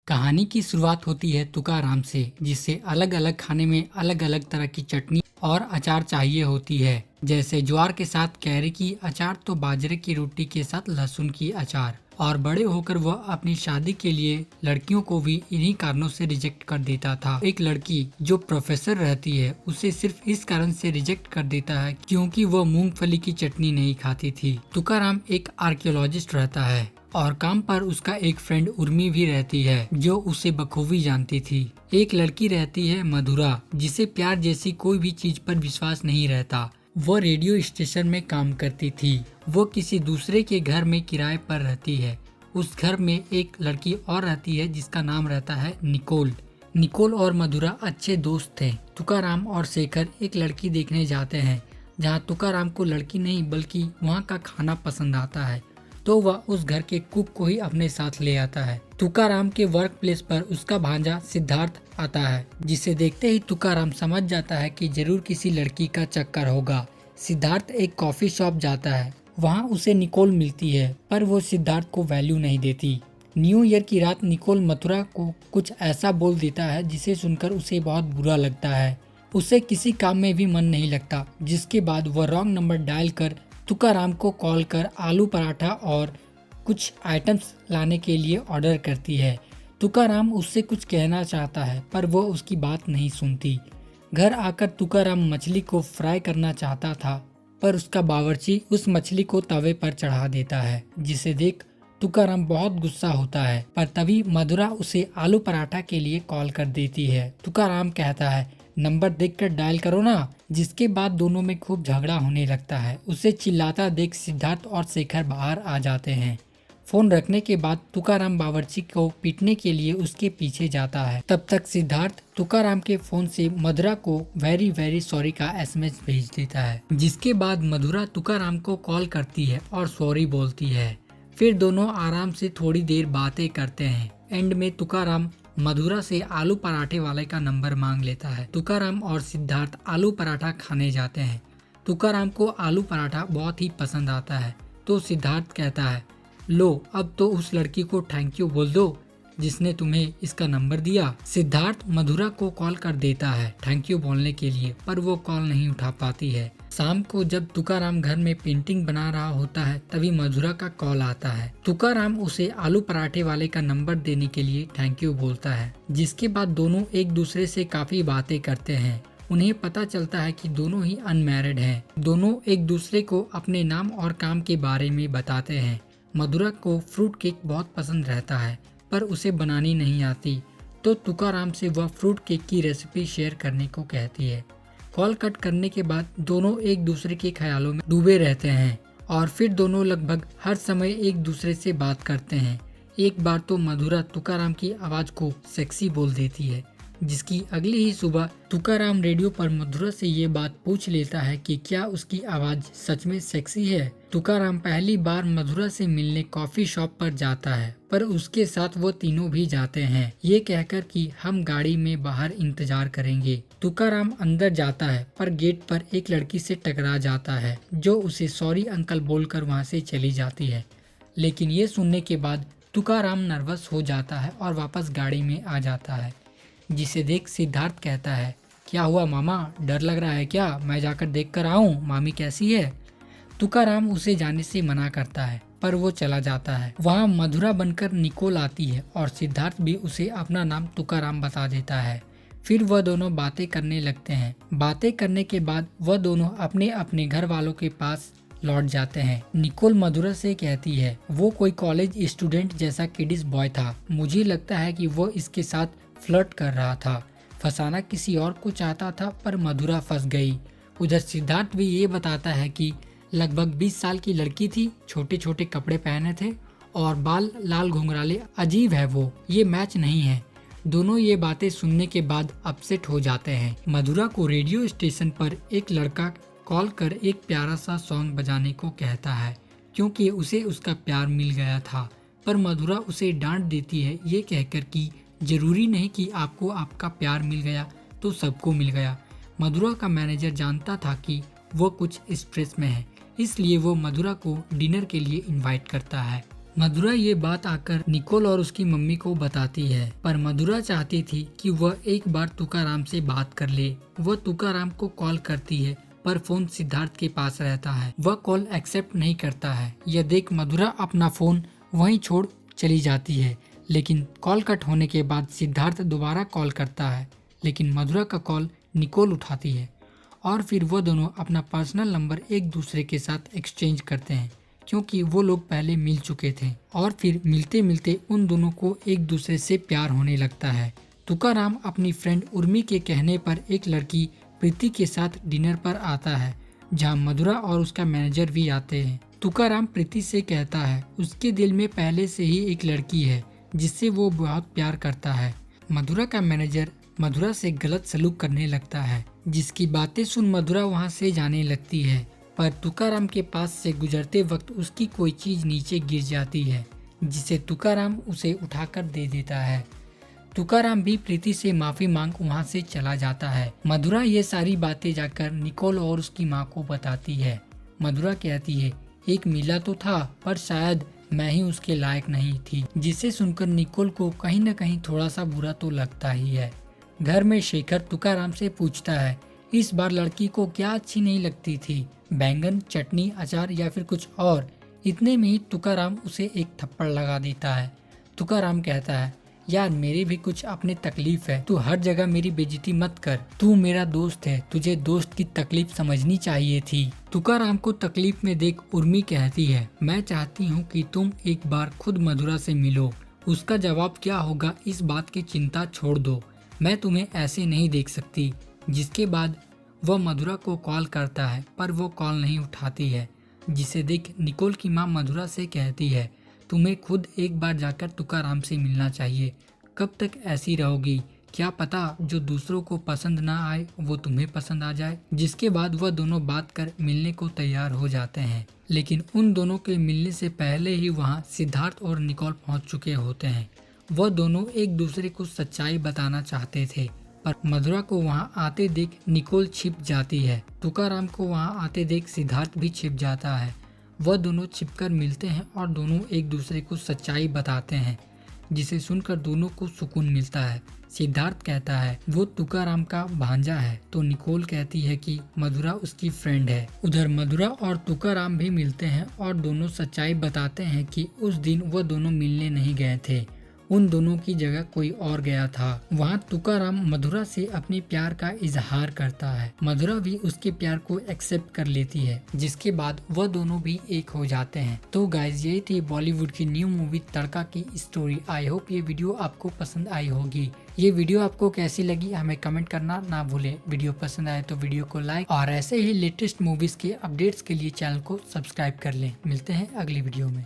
कहानी की शुरुआत होती है तुकाराम से, जिसे अलग अलग खाने में अलग अलग तरह की चटनी और अचार चाहिए होती है। जैसे ज्वार के साथ कैरी की अचार तो बाजरे की रोटी के साथ लहसुन की अचार। और बड़े होकर वह अपनी शादी के लिए लड़कियों को भी इन्हीं कारणों से रिजेक्ट कर देता था। एक लड़की जो प्रोफेसर रहती है उसे सिर्फ इस कारण से रिजेक्ट कर देता है क्योंकि वह मूंगफली की चटनी नहीं खाती थी। तुकाराम एक आर्कियोलॉजिस्ट रहता है और काम पर उसका एक फ्रेंड उर्मी भी रहती है जो उसे बखूबी जानती थी। एक लड़की रहती है मधुरा, जिसे प्यार जैसी कोई भी चीज पर विश्वास नहीं रहता। वह रेडियो स्टेशन में काम करती थी। वो किसी दूसरे के घर में किराए पर रहती है। उस घर में एक लड़की और रहती है जिसका नाम रहता है निकोल। निकोल और मधुरा अच्छे दोस्त थे। तुकाराम और शेखर एक लड़की देखने जाते हैं जहाँ तुकाराम को लड़की नहीं बल्कि वहाँ का खाना पसंद आता है, तो वह उस घर के कुक को ही अपने साथ ले आता है। तुकाराम के वर्क प्लेस पर उसका भांजा सिद्धार्थ आता है, जिसे देखते ही तुकाराम समझ जाता है कि जरूर किसी लड़की का चक्कर होगा। सिद्धार्थ एक कॉफी शॉप जाता है। वहाँ उसे निकोल मिलती है, पर वो सिद्धार्थ को वैल्यू नहीं देती। न्यू ईयर की रात निकोल मथुरा को कुछ ऐसा बोल देता है जिसे सुनकर उसे बहुत बुरा लगता है। उसे किसी काम में भी मन नहीं लगता, जिसके बाद वह रॉन्ग नंबर डायल कर तुकाराम को कॉल कर आलू पराठा और कुछ आइटम्स लाने के लिए ऑर्डर करती है। तुकाराम उससे कुछ कहना चाहता है पर वो उसकी बात नहीं सुनती। घर आकर तुकाराम मछली को फ्राई करना चाहता था, पर उसका बावर्ची उस मछली को तवे पर चढ़ा देता है, जिसे देख तुकाराम बहुत गुस्सा होता है। पर तभी मधुरा उसे आलू पराठा के लिए कॉल कर देती है। तुकाराम कहता है नंबर देखकर डायल करो ना, जिसके बाद दोनों में खूब झगड़ा होने लगता है। उसे चिल्लाता देख सिद्धार्थ और शेखर बाहर आ जाते हैं। फोन रखने के बाद तुकाराम बावर्ची को पीटने के लिए उसके पीछे जाता है। तब तक सिद्धार्थ तुकाराम के फोन से मधुरा को वेरी वेरी सॉरी का एसएमएस भेज देता है, जिसके बाद मधुरा तुकाराम को कॉल करती है और सॉरी बोलती है। फिर दोनों आराम से थोड़ी देर बातें करते हैं। एंड में तुकाराम मधुरा से आलू पराठे वाले का नंबर मांग लेता है। तुकाराम और सिद्धार्थ आलू पराठा खाने जाते हैं। तुकाराम को आलू पराठा बहुत ही पसंद आता है, तो सिद्धार्थ कहता है लो अब तो उस लड़की को थैंक यू बोल दो जिसने तुम्हें इसका नंबर दिया। सिद्धार्थ मधुरा को कॉल कर देता है थैंक यू बोलने के लिए, पर वो कॉल नहीं उठा पाती है। शाम को जब तुकाराम घर में पेंटिंग बना रहा होता है तभी मधुरा का कॉल आता है। तुकाराम उसे आलू पराठे वाले का नंबर देने के लिए थैंक यू बोलता है, जिसके बाद दोनों एक दूसरे से काफी बातें करते हैं। उन्हें पता चलता है कि दोनों ही अनमैरिड हैं। दोनों एक दूसरे को अपने नाम और काम के बारे में बताते हैं। मधुरा को फ्रूट केक बहुत पसंद रहता है, पर उसे बनानी नहीं आती, तो तुकाराम से वह फ्रूट केक की रेसिपी शेयर करने को कहती है। कॉल कट करने के बाद दोनों एक दूसरे के ख्यालों में डूबे रहते हैं और फिर दोनों लगभग हर समय एक दूसरे से बात करते हैं। एक बार तो मधुरा तुकाराम की आवाज को सेक्सी बोल देती है, जिसकी अगली ही सुबह तुकाराम रेडियो पर मधुरा से ये बात पूछ लेता है कि क्या उसकी आवाज सच में सेक्सी है। तुकाराम पहली बार मधुरा से मिलने कॉफी शॉप पर जाता है, पर उसके साथ वो तीनों भी जाते हैं, ये कहकर कि हम गाड़ी में बाहर इंतजार करेंगे। तुकाराम अंदर जाता है पर गेट पर एक लड़की से टकरा जाता है, जो उसे सॉरी अंकल बोलकर वहाँ से चली जाती है। लेकिन ये सुनने के बाद तुकाराम नर्वस हो जाता है और वापस गाड़ी में आ जाता है, जिसे देख सिद्धार्थ कहता है क्या हुआ मामा, डर लग रहा है क्या? मैं जाकर देख कर आऊँ मामी कैसी है? तुकाराम उसे जाने से मना करता है, पर वो चला जाता है। वहाँ मधुरा बनकर निकोल आती है और सिद्धार्थ भी उसे अपना नाम तुकाराम बता देता है। फिर वह दोनों बातें करने लगते हैं। बातें करने के बाद वह दोनों अपने अपने घर वालों के पास लौट जाते हैं। निकोल मधुरा से कहती है वो कोई कॉलेज स्टूडेंट जैसा किडिस बॉय था, मुझे लगता है कि वो इसके साथ फ्लर्ट कर रहा था, फंसाना किसी और को चाहता था, पर मधुरा फंस गई। उधर सिद्धार्थ भी ये बताता है कि लगभग 20 साल की लड़की थी, छोटे छोटे कपड़े पहने थे और बाल लाल घुंघराले, अजीब है वो, ये मैच नहीं है। दोनों ये बातें सुनने के बाद अपसेट हो जाते हैं। मधुरा को रेडियो स्टेशन पर एक लड़का कॉल कर एक प्यारा सा सॉन्ग बजाने को कहता है, क्योंकि उसे उसका प्यार मिल गया था, पर मधुरा उसे डांट देती है ये कहकर कि जरूरी नहीं कि आपको आपका प्यार मिल गया तो सबको मिल गया। मधुरा का मैनेजर जानता था कि वो कुछ स्ट्रेस में है, इसलिए वो मधुरा को डिनर के लिए इनवाइट करता है। मधुरा ये बात आकर निकोल और उसकी मम्मी को बताती है, पर मधुरा चाहती थी कि वह एक बार तुकाराम से बात कर ले। वह तुकाराम को कॉल करती है, पर फोन सिद्धार्थ के पास रहता है। वह कॉल एक्सेप्ट नहीं करता है। यह देख मधुरा अपना फोन वहीं छोड़ चली जाती है। लेकिन कॉल कट होने के बाद सिद्धार्थ दोबारा कॉल करता है, लेकिन मधुरा का कॉल निकोल उठाती है और फिर वो दोनों अपना पर्सनल नंबर एक दूसरे के साथ एक्सचेंज करते हैं, क्योंकि वो लोग पहले मिल चुके थे। और फिर मिलते मिलते उन दोनों को एक दूसरे से प्यार होने लगता है। तुकाराम अपनी फ्रेंड उर्मी के कहने पर एक लड़की प्रीति के साथ डिनर पर आता है, जहां मधुरा और उसका मैनेजर भी आते हैं। तुकाराम प्रीति से कहता है उसके दिल में पहले से ही एक लड़की है जिससे वो बहुत प्यार करता है। मधुरा का मैनेजर मधुरा से गलत सलूक करने लगता है, जिसकी बातें सुन मधुरा वहां से जाने लगती है। पर तुकाराम के पास से गुजरते वक्त उसकी कोई चीज नीचे गिर जाती है, जिसे तुकाराम उसे उठाकर दे देता है। तुकाराम भी प्रीति से माफी मांग वहां से चला जाता है। मधुरा ये सारी बातें जाकर निकोल और उसकी माँ को बताती है। मधुरा कहती है एक मिला तो था, पर शायद मैं ही उसके लायक नहीं थी, जिसे सुनकर निकोल को कहीं न कहीं थोड़ा सा बुरा तो लगता ही है। घर में शेखर तुकाराम से पूछता है इस बार लड़की को क्या अच्छी नहीं लगती थी, बैंगन, चटनी, अचार या फिर कुछ और। इतने में ही तुकाराम उसे एक थप्पड़ लगा देता है। तुकाराम कहता है यार मेरी भी कुछ अपनी तकलीफ है, तू हर जगह मेरी बेइज्जती मत कर। तू मेरा दोस्त है, तुझे दोस्त की तकलीफ समझनी चाहिए थी। तुकाराम को तकलीफ में देख उर्मी कहती है मैं चाहती हूँ कि तुम एक बार खुद मधुरा से मिलो। उसका जवाब क्या होगा इस बात की चिंता छोड़ दो, मैं तुम्हें ऐसे नहीं देख सकती। जिसके बाद वह मधुरा को कॉल करता है, पर वो कॉल नहीं उठाती है, जिसे देख निकोल की माँ मधुरा से कहती है तुम्हें खुद एक बार जाकर तुकाराम से मिलना चाहिए। कब तक ऐसी रहोगी, क्या पता जो दूसरों को पसंद ना आए वो तुम्हें पसंद आ जाए। जिसके बाद वह दोनों बात कर मिलने को तैयार हो जाते हैं, लेकिन उन दोनों के मिलने से पहले ही वहाँ सिद्धार्थ और निकोल पहुँच चुके होते हैं। वह दोनों एक दूसरे को सच्चाई बताना चाहते थे, पर मधुरा को वहाँ आते देख निकोल छिप जाती है। तुकाराम को वहाँ आते देख सिद्धार्थ भी छिप जाता है। वह दोनों छिपकर मिलते हैं और दोनों एक दूसरे को सच्चाई बताते हैं, जिसे सुनकर दोनों को सुकून मिलता है। सिद्धार्थ कहता है वो तुकाराम का भांजा है, तो निकोल कहती है कि मधुरा उसकी फ्रेंड है। उधर मधुरा और तुकाराम भी मिलते हैं और दोनों सच्चाई बताते हैं कि उस दिन वह दोनों मिलने नहीं गए थे, उन दोनों की जगह कोई और गया था। वहाँ तुकाराम मधुरा से अपने प्यार का इजहार करता है। मधुरा भी उसके प्यार को एक्सेप्ट कर लेती है, जिसके बाद वह दोनों भी एक हो जाते हैं। तो गाइज यही थी बॉलीवुड की न्यू मूवी तड़का की स्टोरी। आई होप ये वीडियो आपको पसंद आई होगी। ये वीडियो आपको कैसी लगी हमें कमेंट करना ना भूले। वीडियो पसंद आए तो वीडियो को लाइक और ऐसे ही लेटेस्ट मूवीज के अपडेट्स के लिए चैनल को सब्सक्राइब कर लें। मिलते हैं अगली वीडियो में।